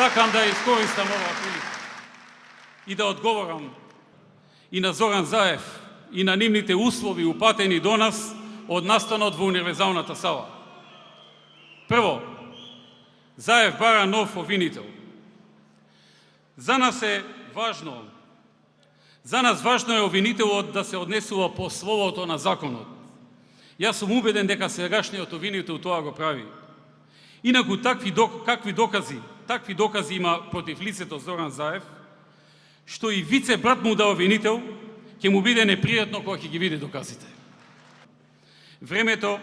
сакам да искористам оваа прилика и да одговорам и на Зоран Заев и на нивните услови упатени до нас од настанот во Универзалната сала. Прво, Заев бара нов обвинител. За нас важно е обвинителот да се однесува по словото на законот. Јас сум убеден дека сегашниот обвинител тоа го прави. Инаку такви докази има против лицето Зоран Заев, што и вице брат му да обвинител, ќе му биде непријатно кога ќе ги види доказите. Времето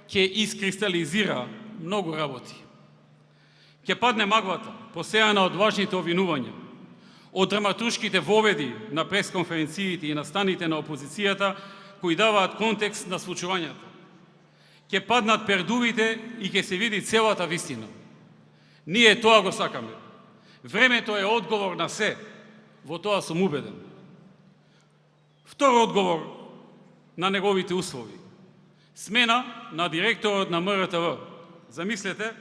ќе искристализира многу работи. Ќе падне маглата, посејана од важните обвинувања, од драматуршките воведи на пресконференциите и на станите на опозицијата, кои даваат контекст на случувањата. Ќе паднат пердувите и ќе се види целата вистина. Ние тоа го сакаме. Времето е одговор на се. Во тоа сум убеден. Втор одговор на неговите услови. Смена на директорот на МРТВ. Замислете,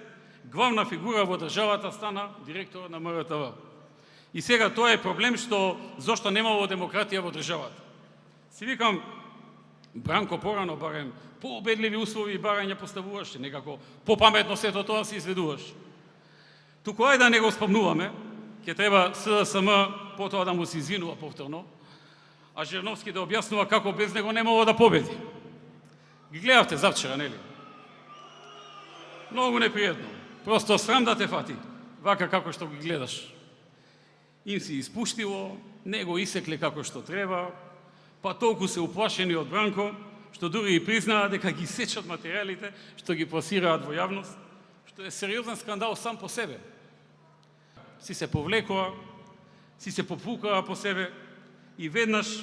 главна фигура во државата стана директорот на МРТВ. И сега тоа е проблем зошто немало демократија во државата. Си викам, Бранко порано барем пообедливи услови и барања поставуваше, некако попаметно сето тоа се изведуваш. Туку ајде да не го спомнуваме, ќе треба СДСМ потоа да му се извинува повторно, а Жирновски да објаснува како без него немало да победи. Ги гледавте завчера, нели? Многу непријатно. Просто срам да те фати, вака како што ги гледаш. Им се испуштило, не го исекле како што треба, па толку се уплашени од Бранко, што дури и признаа дека ги сечат материјалите што ги пласираат во јавност, што е сериозен скандал сам по себе. Си се повлекоа, си се попукаа по себе и веднаш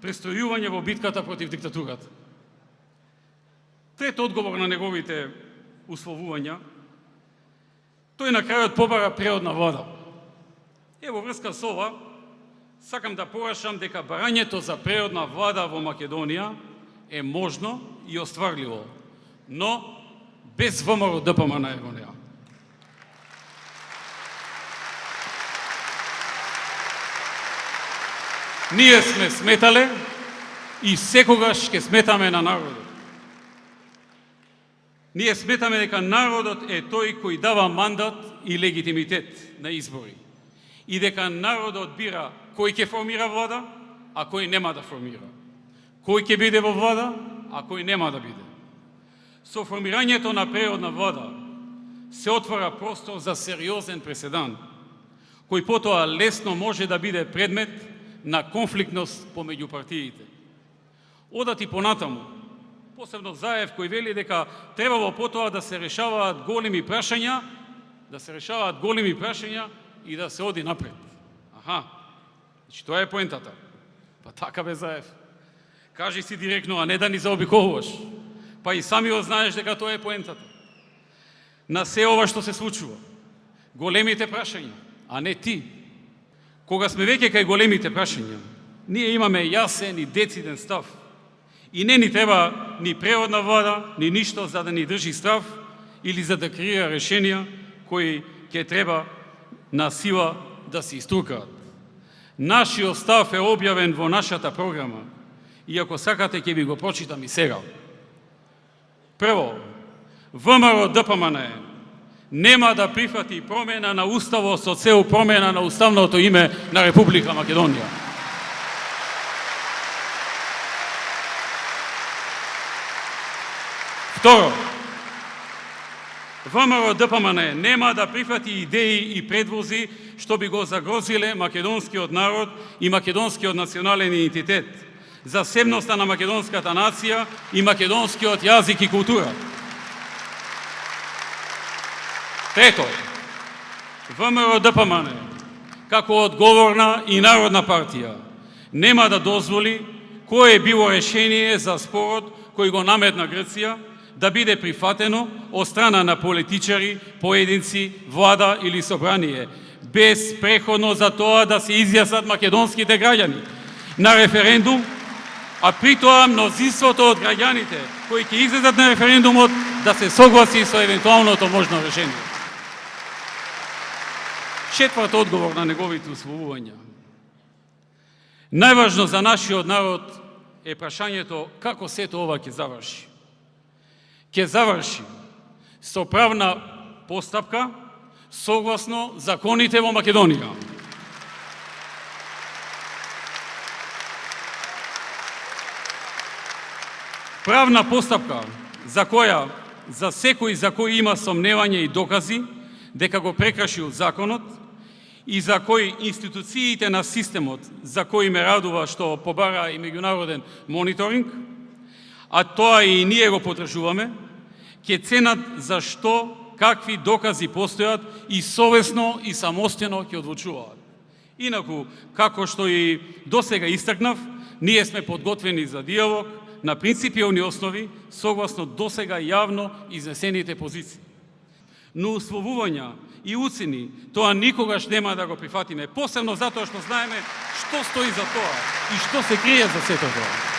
престројување во битката против диктатурата. Трет одговор на неговите условувања, тој на крајот побара преодна влада. Во врска со ова, сакам да порашам дека барањето за преодна влада во Македонија е можно и остварливо, но без ВМРО ДПМН во неа. Ние сме сметале и секогаш ќе сметаме на народот. Ние сметаме дека народот е тој кој дава мандат и легитимитет на избори и дека народот бира кој ќе формира влада, а кој нема да формира. Кој ќе биде во влада, а кој нема да биде. Со формирањето на преодна влада се отвора простор за сериозен преседан, кој потоа лесно може да биде предмет на конфликтност помеѓу партиите. Одат и понатаму, посебно Заев кој вели дека требало потоа да се решаваат големи прашања, и да се оди напред. Аха, значи тоа е поентата. Па така бе, Заев. Кажи си директно, а не да ни заобиколуваш. Па и самиот знаеш дека тоа е поентата. На се ова што се случува, големите прашања, а не ти. Кога сме веќе кај големите прашања, ние имаме јасен и дециден став. И не ни треба ни преодна влада, ни ништо за да ни држи страв или за да креира решенија кои ќе треба на сила да се иструкаат. Нашиот став е објавен во нашата програма и ако сакате ќе ви го прочитам и сега. Прво, ВМРО ДПМН нема да прифати промена на уставот со цел промена на уставното име на Република Македонија. Второ, ВМРО ДПМН нема да прифати идеи и предвози што би го загрозиле македонскиот народ и македонскиот национален идентитет, засебноста на македонската нација и македонскиот јазик и култура. Трето, ВМРО ДПМН, како одговорна и народна партија, нема да дозволи кое било решение за спорот кој го наметна Грција да биде прифатено од страна на политичари, поединци, влада или собрание, без преходно за тоа да се изјаснат македонските граѓани на референдум, а при тоа мнозинството од граѓаните кои ќе излезат на референдумот да се согласи со евентуалното можно решение. Четврт одговор на неговите условувања. Најважно за нашиот народ е прашањето како сето ова ќе заврши. Ќе заврши со правна постапка согласно законите во Македонија. Правна постапка за која за секој за кој има сомневање и докази дека го прекршил законот и за кој институциите на системот за кој ме радува што побара и меѓународен мониторинг, а тоа и ние го потрашуваме, ќе ценат за што, какви докази постојат и совесно и самостојно ќе одлучуваат. Инаку, како што и досега истакнав, ние сме подготвени за диалог на принципиални основи, согласно досега јавно изнесените позиции. Но условувања и уцени тоа никогаш нема да го прифатиме, посебно затоа што знаеме што стои за тоа и што се крие за сето тоа.